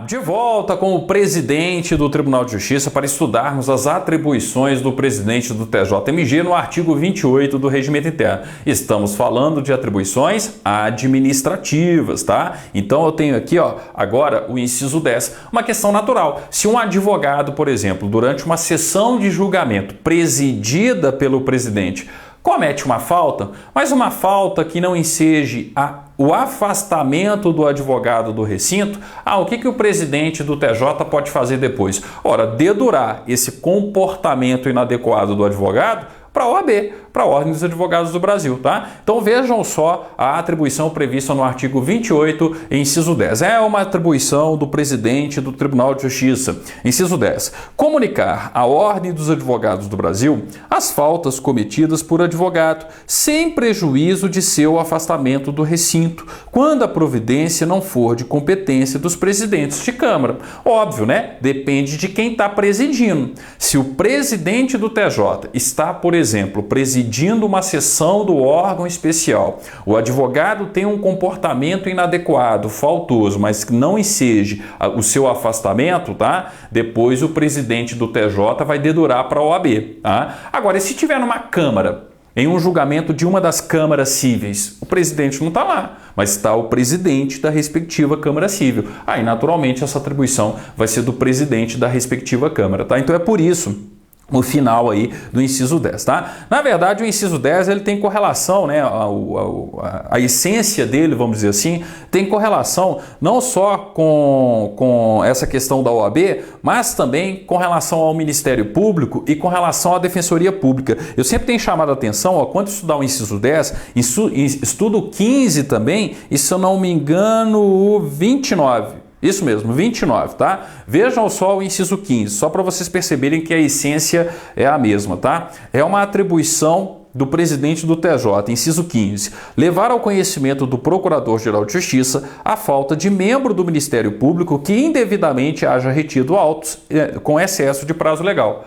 De volta com o presidente do Tribunal de Justiça para estudarmos as atribuições do presidente do TJMG no artigo 28 do Regimento Interno. Estamos falando de atribuições administrativas, tá? Então eu tenho aqui, agora o inciso 10, uma questão natural. Se um advogado, por exemplo, durante uma sessão de julgamento presidida pelo presidente, comete uma falta, mas uma falta que não enseje o afastamento do advogado do recinto, o que o presidente do TJ pode fazer depois? Ora, dedurar esse comportamento inadequado do advogado para a OAB, para a Ordem dos Advogados do Brasil, tá? Então vejam só a atribuição prevista no artigo 28, inciso 10. É uma atribuição do presidente do Tribunal de Justiça. Inciso 10. Comunicar à Ordem dos Advogados do Brasil as faltas cometidas por advogado, sem prejuízo de seu afastamento do recinto, quando a providência não for de competência dos presidentes de Câmara. Óbvio, né? Depende de quem está presidindo. Se o presidente do TJ está, por exemplo, presidindo uma sessão do órgão especial, o advogado tem um comportamento inadequado, faltoso, mas que não enseje o seu afastamento, tá? Depois o presidente do TJ vai dedurar para a OAB, tá? Agora, e se tiver numa Câmara, em um julgamento de uma das câmaras cíveis, o presidente não está lá, mas está o presidente da respectiva Câmara Cível. Aí, naturalmente, essa atribuição vai ser do presidente da respectiva Câmara, tá? Então é por isso o final aí do inciso 10, tá? Na verdade, o inciso 10 ele tem correlação, né? A essência dele, vamos dizer assim, tem correlação não só com essa questão da OAB, mas também com relação ao Ministério Público e com relação à Defensoria Pública. Eu sempre tenho chamado a atenção, quando estudar o inciso 10, estudo o 15 também, e se eu não me engano, o 29. Isso mesmo, 29, tá? Vejam só o inciso 15, só para vocês perceberem que a essência é a mesma, tá? É uma atribuição do presidente do TJ, inciso 15, levar ao conhecimento do Procurador-Geral de Justiça a falta de membro do Ministério Público que indevidamente haja retido autos com excesso de prazo legal.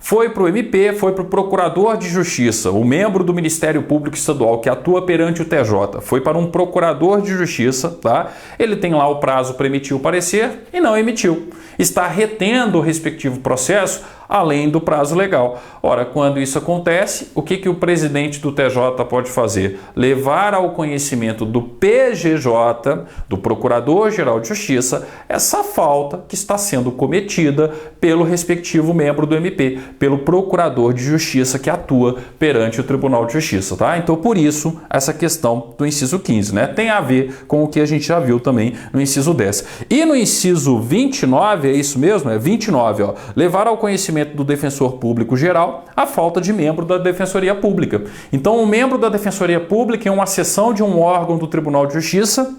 Foi para o MP, foi para o Procurador de Justiça, o membro do Ministério Público Estadual que atua perante o TJ, foi para um Procurador de Justiça, tá? Ele tem lá o prazo para emitir o parecer e não emitiu. Está retendo o respectivo processo além do prazo legal. Ora, quando isso acontece, o que o presidente do TJ pode fazer? Levar ao conhecimento do PGJ, do Procurador-Geral de Justiça, essa falta que está sendo cometida pelo respectivo membro do MP, pelo Procurador de Justiça que atua perante o Tribunal de Justiça, tá? Então, por isso, essa questão do inciso 15, né? Tem a ver com o que a gente já viu também no inciso 10. E no inciso 29, é isso mesmo? É 29, levar ao conhecimento do Defensor Público Geral a falta de membro da Defensoria Pública. Então, um membro da Defensoria Pública em uma sessão de um órgão do Tribunal de Justiça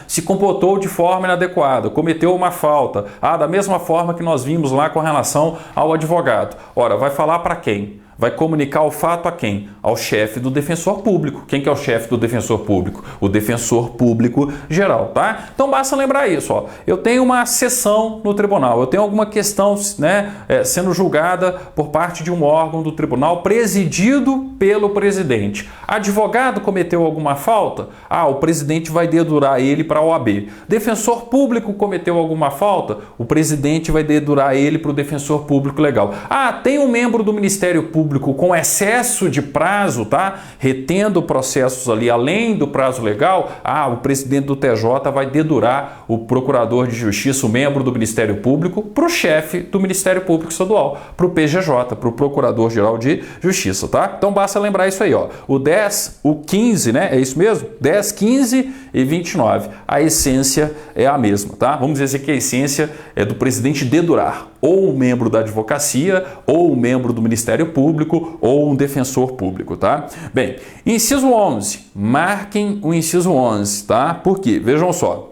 se comportou de forma inadequada, cometeu uma falta, da mesma forma que nós vimos lá com relação ao advogado. Ora, vai falar para quem? Vai comunicar o fato a quem? Ao chefe do defensor público. Quem que é o chefe do defensor público? O defensor público geral, tá? Então basta lembrar isso, Eu tenho uma sessão no tribunal, eu tenho alguma questão, né, sendo julgada por parte de um órgão do tribunal presidido pelo presidente. Advogado cometeu alguma falta? O presidente vai dedurar ele para a OAB. Defensor público cometeu alguma falta? O presidente vai dedurar ele para o defensor público legal. Tem um membro do Ministério Público com excesso de prazo, tá? Retendo processos ali além do prazo legal, o presidente do TJ vai dedurar o Procurador de Justiça, o membro do Ministério Público, para o chefe do Ministério Público Estadual, para o PGJ, para o Procurador-Geral de Justiça, tá? Então basta lembrar isso aí, O 10, o 15, né? É isso mesmo? 10, 15 e 29. A essência é a mesma, tá? Vamos dizer que a essência é do presidente dedurar ou um membro da advocacia, ou um membro do Ministério Público, ou um defensor público, tá? Bem, inciso 11. Marquem o inciso 11, tá? Por quê? Vejam só.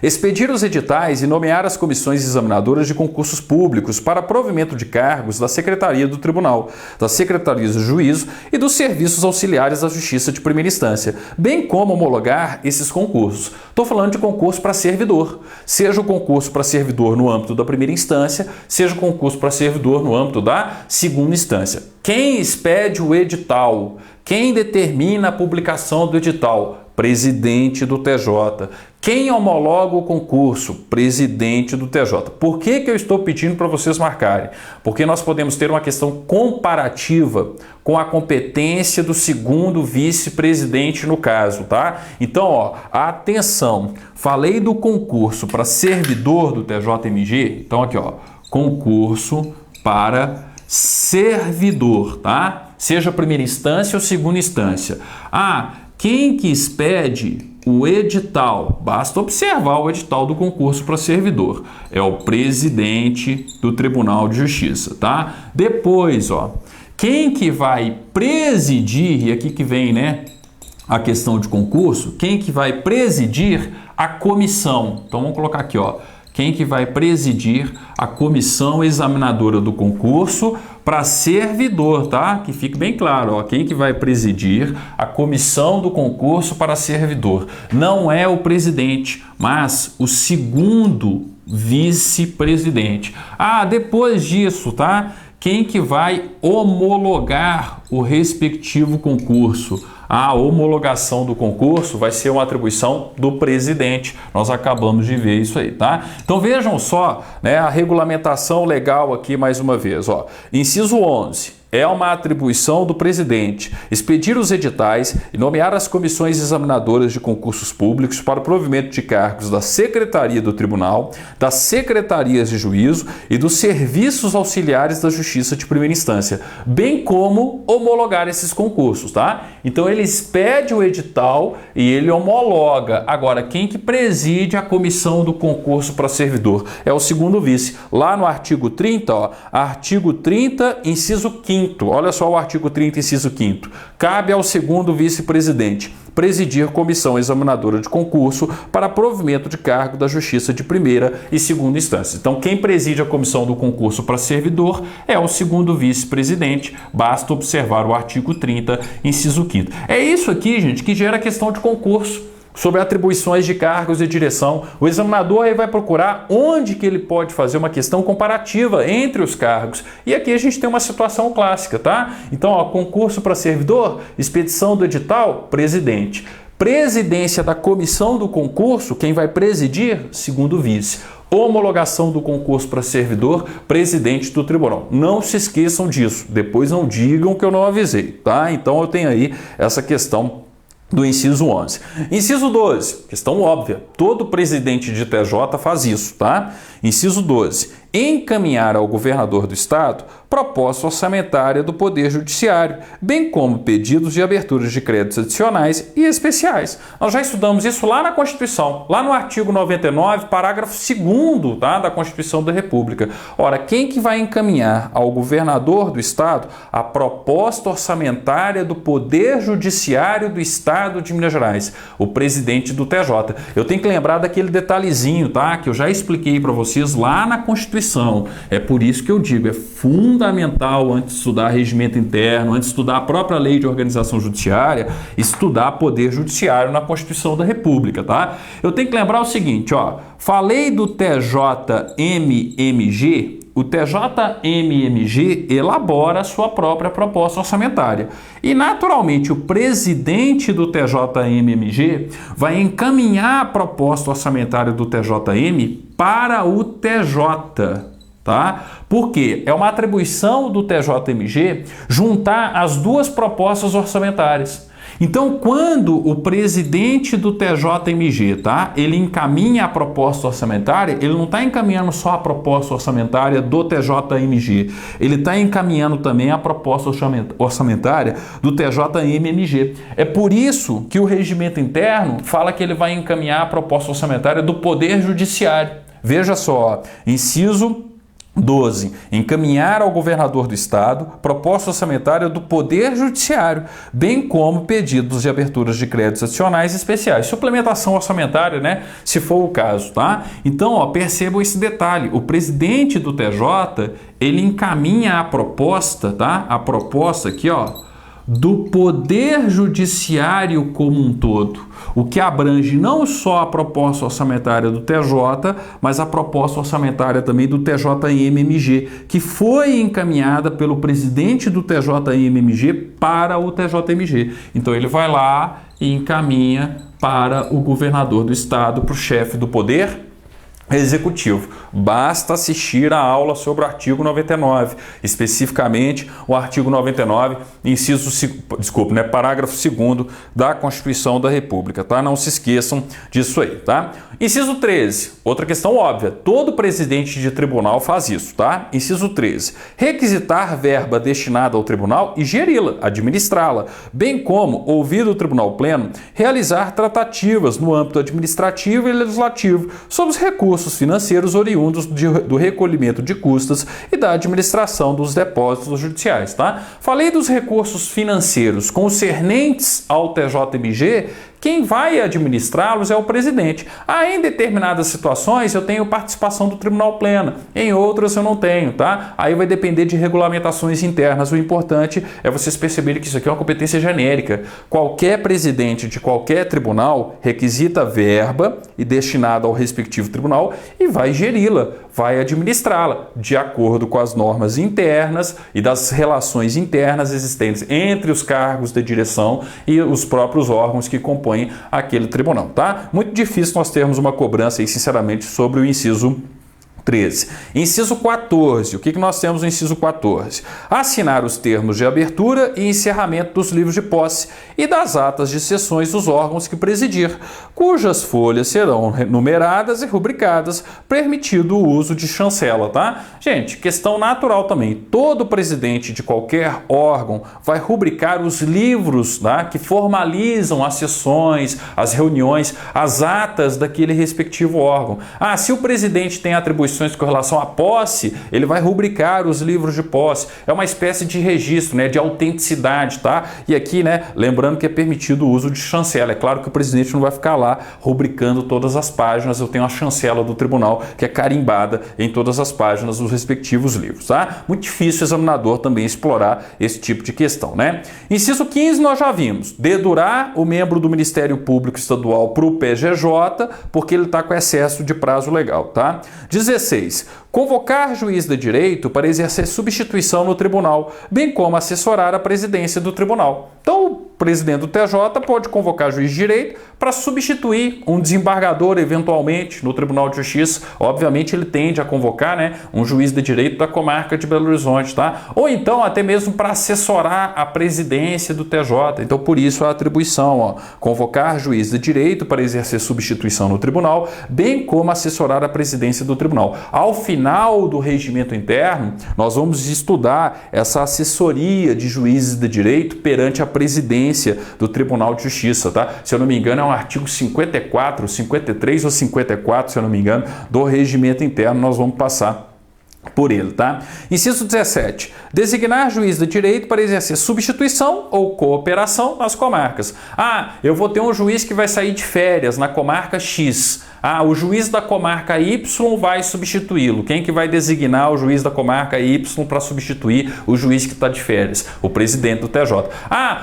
Expedir os editais e nomear as comissões examinadoras de concursos públicos para provimento de cargos da Secretaria do Tribunal, das Secretarias do Juízo e dos Serviços Auxiliares da Justiça de Primeira Instância, bem como homologar esses concursos. Estou falando de concurso para servidor, seja o concurso para servidor no âmbito da primeira instância, seja o concurso para servidor no âmbito da segunda instância. Quem expede o edital? Quem determina a publicação do edital? Presidente do TJ. Quem homologa o concurso? Presidente do TJ. Por que eu estou pedindo para vocês marcarem? Porque nós podemos ter uma questão comparativa com a competência do segundo vice-presidente no caso, tá? Então, ó, atenção, falei do concurso para servidor do TJMG, então aqui, ó, concurso para servidor, tá? Seja primeira instância ou segunda instância. Quem que expede o edital? Basta observar o edital do concurso para servidor. É o presidente do Tribunal de Justiça, tá? Depois, ó, quem que vai presidir, e aqui que vem, né, a questão de concurso, quem que vai presidir a comissão? Então vamos colocar aqui, ó, quem que vai presidir a comissão examinadora do concurso para servidor, tá? Que fique bem claro, ó, quem que vai presidir a comissão do concurso para servidor. Não é o presidente, mas o segundo vice-presidente. Depois disso, tá? Quem que vai homologar o respectivo concurso? A homologação do concurso vai ser uma atribuição do presidente. Nós acabamos de ver isso aí, tá? Então vejam só, né, a regulamentação legal aqui mais uma vez, ó. Inciso 11. É uma atribuição do presidente expedir os editais e nomear as comissões examinadoras de concursos públicos para o provimento de cargos da Secretaria do Tribunal, das Secretarias de Juízo e dos Serviços Auxiliares da Justiça de Primeira Instância, bem como homologar esses concursos, tá? Então ele expede o edital e ele homologa. Agora, quem que preside a comissão do concurso para servidor? É o segundo vice. Lá no artigo 30, ó, artigo 30, inciso 5º. Olha só o artigo 30, inciso 5º. Cabe ao segundo vice-presidente presidir comissão examinadora de concurso para provimento de cargo da Justiça de primeira e segunda instância. Então, quem preside a comissão do concurso para servidor é o segundo vice-presidente. Basta observar o artigo 30, inciso 5º. É isso aqui, gente, que gera a questão de concurso. Sobre atribuições de cargos e direção, o examinador aí vai procurar onde que ele pode fazer uma questão comparativa entre os cargos. E aqui a gente tem uma situação clássica, tá? Então, ó, concurso para servidor, expedição do edital, presidente. Presidência da comissão do concurso, quem vai presidir? Segundo vice. Homologação do concurso para servidor, presidente do tribunal. Não se esqueçam disso, depois não digam que eu não avisei, tá? Então eu tenho aí essa questão do inciso 11. Inciso 12, questão óbvia, todo presidente de TJ faz isso, tá? Inciso 12, encaminhar ao governador do estado proposta orçamentária do Poder Judiciário, bem como pedidos de aberturas de créditos adicionais e especiais. Nós já estudamos isso lá na Constituição, lá no artigo 99, parágrafo 2º, tá, da Constituição da República. Ora, quem que vai encaminhar ao governador do estado a proposta orçamentária do Poder Judiciário do Estado de Minas Gerais? O presidente do TJ. Eu tenho que lembrar daquele detalhezinho, tá, que eu já expliquei para vocês lá na Constituição. É por isso que eu digo, é fundamental, antes de estudar regimento interno, antes de estudar a própria lei de organização judiciária, estudar poder judiciário na Constituição da República, tá? Eu tenho que lembrar o seguinte, ó, falei do TJMMG, o TJMMG elabora a sua própria proposta orçamentária. E, naturalmente, o presidente do TJMMG vai encaminhar a proposta orçamentária do TJM para o TJ, tá? Porque é uma atribuição do TJMG juntar as duas propostas orçamentárias. Então, quando o presidente do TJMG, tá, ele encaminha a proposta orçamentária, ele não está encaminhando só a proposta orçamentária do TJMG, ele está encaminhando também a proposta orçamentária do TJMMG. É por isso que o regimento interno fala que ele vai encaminhar a proposta orçamentária do Poder Judiciário. Veja só, inciso 12. Encaminhar ao governador do estado proposta orçamentária do Poder Judiciário, bem como pedidos de aberturas de créditos adicionais especiais. Suplementação orçamentária, né? Se for o caso, tá? Então, ó, percebam esse detalhe. O presidente do TJ, ele encaminha a proposta, tá? A proposta aqui, ó, do Poder Judiciário como um todo, o que abrange não só a proposta orçamentária do TJ, mas a proposta orçamentária também do TJM-MG, que foi encaminhada pelo presidente do TJM-MG para o TJM-MG. Então ele vai lá e encaminha para o governador do estado, para o chefe do Poder Executivo. Basta assistir a aula sobre o artigo 99, especificamente o artigo 99, parágrafo 2º da Constituição da República, tá? Não se esqueçam disso aí, tá? Inciso 13, outra questão óbvia, todo presidente de tribunal faz isso, tá? Inciso 13, requisitar verba destinada ao tribunal e geri-la, administrá-la, bem como, ouvido o Tribunal Pleno, realizar tratativas no âmbito administrativo e legislativo sobre os recursos financeiros oriundos do recolhimento de custas e da administração dos depósitos judiciais, tá? Falei dos recursos financeiros concernentes ao TJMG. Quem vai administrá-los é o presidente. Em determinadas situações eu tenho participação do Tribunal Pleno, em outras eu não tenho, tá? Aí vai depender de regulamentações internas. O importante é vocês perceberem que isso aqui é uma competência genérica. Qualquer presidente de qualquer tribunal requisita verba e destinada ao respectivo tribunal e vai geri-la, vai administrá-la de acordo com as normas internas e das relações internas existentes entre os cargos da direção e os próprios órgãos que compõem aquele tribunal, tá? Muito difícil nós termos uma cobrança aí, sinceramente, sobre o inciso 13. Inciso 14. O que nós temos no inciso 14? Assinar os termos de abertura e encerramento dos livros de posse e das atas de sessões dos órgãos que presidir, cujas folhas serão numeradas e rubricadas, permitido o uso de chancela, tá? Gente, questão natural também. Todo presidente de qualquer órgão vai rubricar os livros, tá, que formalizam as sessões, as reuniões, as atas daquele respectivo órgão. Se o presidente tem atribuições com relação à posse, ele vai rubricar os livros de posse. É uma espécie de registro, né, de autenticidade, tá? E aqui, né, lembrando que é permitido o uso de chancela. É claro que o presidente não vai ficar lá rubricando todas as páginas. Eu tenho a chancela do tribunal que é carimbada em todas as páginas dos respectivos livros, tá? Muito difícil o examinador também explorar esse tipo de questão, né? Inciso 15 nós já vimos. Dedurar o membro do Ministério Público Estadual para o PGJ porque ele está com excesso de prazo legal, tá? 16. Convocar juiz de direito para exercer substituição no tribunal, bem como assessorar a presidência do tribunal. Então, o presidente do TJ pode convocar juiz de direito para substituir um desembargador, eventualmente, no Tribunal de Justiça. Obviamente, ele tende a convocar, né, um juiz de direito da comarca de Belo Horizonte, tá? Ou então, até mesmo para assessorar a presidência do TJ. Então, por isso, a atribuição, ó, convocar juiz de direito para exercer substituição no tribunal, bem como assessorar a presidência do tribunal. Ao final do regimento interno, nós vamos estudar essa assessoria de juízes de direito perante a presidência do Tribunal de Justiça, tá? Se eu não me engano, é um artigo 54, 53 ou 54, se eu não me engano, do regimento interno. Nós vamos passar por ele, tá? Inciso 17. Designar juiz de direito para exercer substituição ou cooperação nas comarcas. Eu vou ter um juiz que vai sair de férias na comarca X. O juiz da comarca Y vai substituí-lo. Quem que vai designar o juiz da comarca Y para substituir o juiz que está de férias? O presidente do TJ.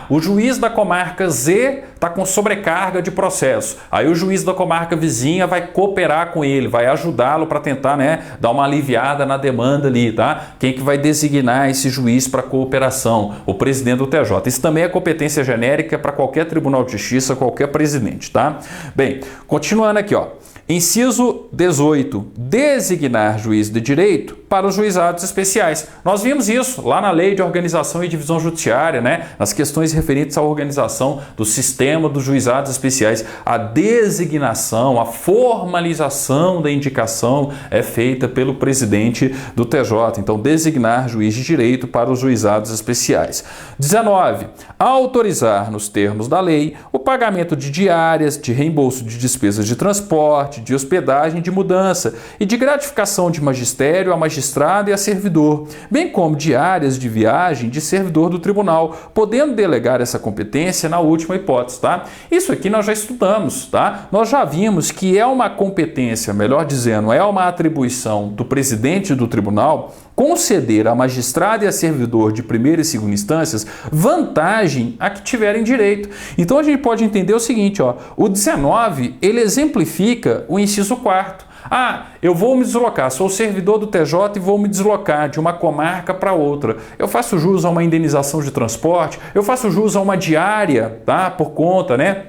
O juiz da comarca Z está com sobrecarga de processo. Aí o juiz da comarca vizinha vai cooperar com ele, vai ajudá-lo para tentar, né, dar uma aliviada na demanda ali, tá? Quem que vai designar esse juiz para cooperação? O presidente do TJ. Isso também é competência genérica para qualquer tribunal de justiça, qualquer presidente, tá? Bem, continuando aqui, ó. Inciso 18. Designar juiz de direito para os juizados especiais. Nós vimos isso lá na Lei de Organização e Divisão Judiciária, né? Nas questões referentes à organização do sistema dos juizados especiais. A designação, a formalização da indicação é feita pelo presidente do TJ. Então, designar juiz de direito para os juizados especiais. 19. Autorizar, nos termos da lei, o pagamento de diárias, de reembolso de despesas de transporte, de hospedagem, de mudança e de gratificação de magistério a magistério magistrado e a servidor, bem como de áreas de viagem de servidor do tribunal, podendo delegar essa competência na última hipótese, tá? Isso aqui nós já estudamos, tá? Nós já vimos que é uma competência, melhor dizendo, é uma atribuição do presidente do tribunal conceder a magistrado e a servidor de primeira e segunda instâncias vantagem a que tiverem direito. Então a gente pode entender o seguinte, ó, o 19, ele exemplifica o inciso 4º. Ah, eu vou me deslocar, sou servidor do TJ e vou me deslocar de uma comarca para outra. Eu faço jus a uma indenização de transporte, eu faço jus a uma diária, tá? Por conta, né,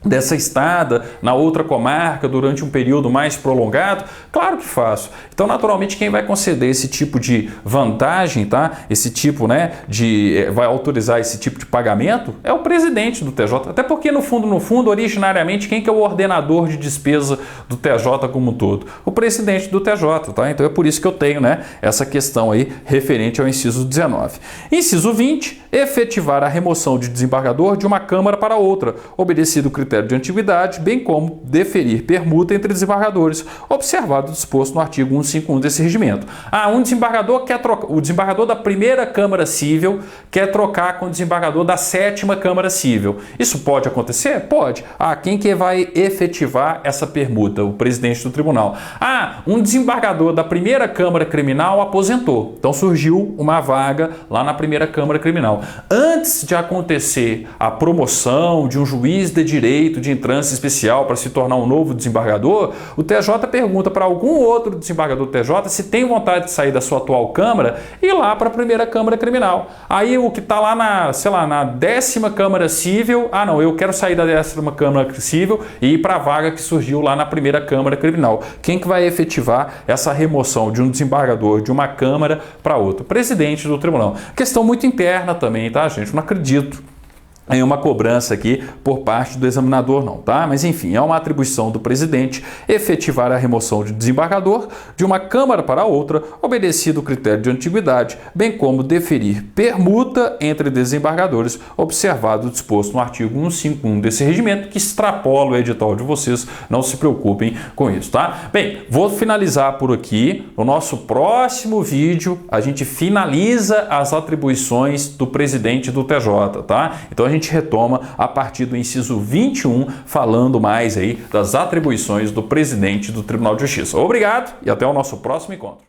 dessa estada na outra comarca durante um período mais prolongado? Claro que faço. Então, naturalmente, quem vai conceder esse tipo de vantagem, tá? Esse tipo, né, vai autorizar esse tipo de pagamento é o presidente do TJ. Até porque, no fundo, originariamente, quem que é o ordenador de despesa do TJ como um todo? O presidente do TJ, tá? Então, é por isso que eu tenho, né, essa questão aí referente ao inciso 19. Inciso 20, efetivar a remoção de desembargador de uma câmara para outra, obedecido o critério de antiguidade, bem como deferir permuta entre desembargadores, observado o disposto no artigo 151 desse regimento. Ah, um desembargador quer trocar, o desembargador da primeira Câmara Cível quer trocar com o desembargador da 7ª Câmara Cível. Isso pode acontecer? Pode. Ah, quem que vai efetivar essa permuta? O presidente do tribunal. Ah, um desembargador da primeira Câmara Criminal aposentou. Então surgiu uma vaga lá na primeira Câmara Criminal. Antes de acontecer a promoção de um juiz de direito de entrância especial para se tornar um novo desembargador, o TJ pergunta para algum outro desembargador do TJ se tem vontade de sair da sua atual Câmara e ir lá para a primeira Câmara Criminal. Aí o que está lá na, sei lá, na 10ª Câmara Cível, ah não, eu quero sair da 10ª Câmara Cível e ir para a vaga que surgiu lá na primeira Câmara Criminal. Quem que vai efetivar essa remoção de um desembargador de uma Câmara para outra? O presidente do tribunal. Questão muito interna também, tá, gente? Não acredito em uma cobrança aqui por parte do examinador não, tá? Mas enfim, é uma atribuição do presidente efetivar a remoção de desembargador de uma Câmara para outra, obedecido o critério de antiguidade, bem como deferir permuta entre desembargadores, observado o disposto no artigo 151 desse regimento, que extrapola o edital de vocês, não se preocupem com isso, tá? Bem, vou finalizar por aqui. No nosso próximo vídeo, a gente finaliza as atribuições do presidente do TJ, tá? Então a gente retoma a partir do inciso 21, falando mais aí das atribuições do presidente do Tribunal de Justiça. Obrigado e até o nosso próximo encontro.